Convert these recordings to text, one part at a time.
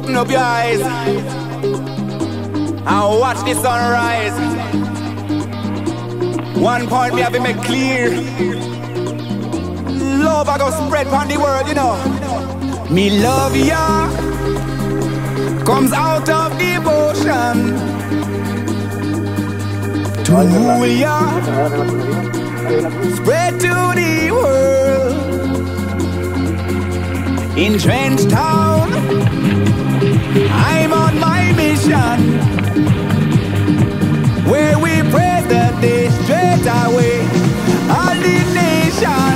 Open up your eyes and watch the sunrise. One point me have to make clear. Love I go spread on the world, you know. Me love ya comes out of devotion to rule ya, spread to the world. In Trench Town, I'm on my mission, where we praise the day straight away. All the nation,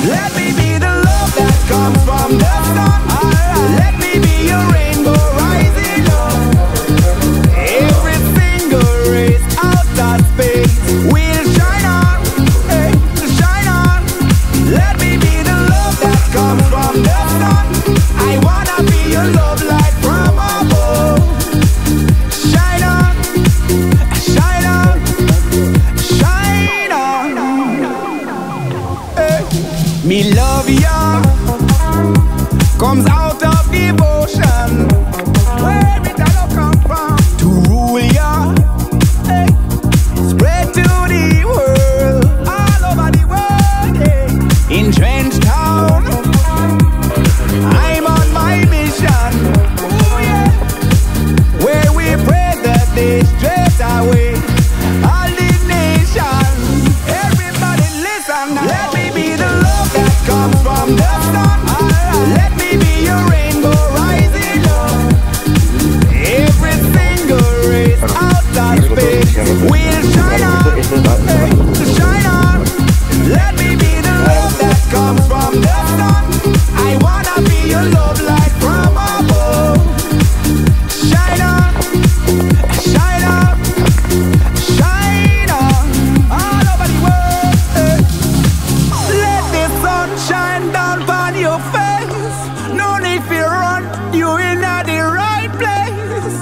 let me be the love that comes from the sun. Let me be your rainbow rising up. Every single race out of space will shine on, shine on. Let me be the love that comes from the sun. I wanna be your love light from above. Shine on, shine on, shine on. Me love ya comes out of devotion, where it all come from, to rule ya, spread to the world, all over the world, In Trench Town, I'm on my mission, ooh, yeah. Where we praise the day straight away. All the nation, everybody listen now. Let me be the love that comes from the sun. Let me be your rainbow rising up. Every single race out of space will shine on, shine on. Let me be the love that comes from the sun. I wanna be your love light from above. Shine on, shine on, shine on, all over the world. Let the sun shine down on your face. No need to run, you in the right place.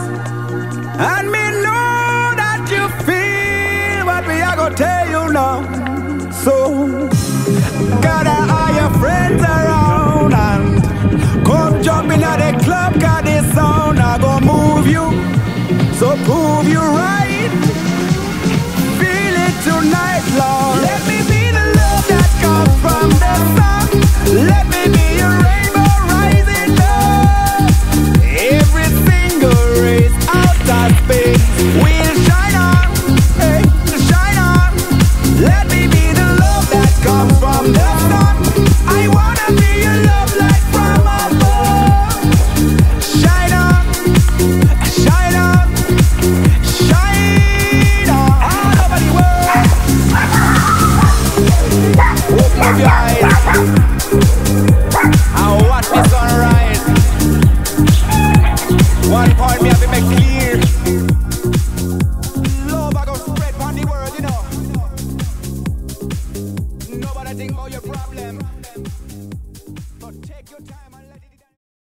And me know that you feel what we are gonna tell you now. So gather all your friends around and come jump in at the club, 'cause this sound I gonna move you. So prove you right. Feel it tonight, Lord. Let me be the love that comes from the sun. Let me be your rainbow rising up. Every single race out of space will shine on, shine on. Let me be the love that comes from the sun. I wanna be your love light from above. Shine on, shine on, shine on, all over the world. Open up your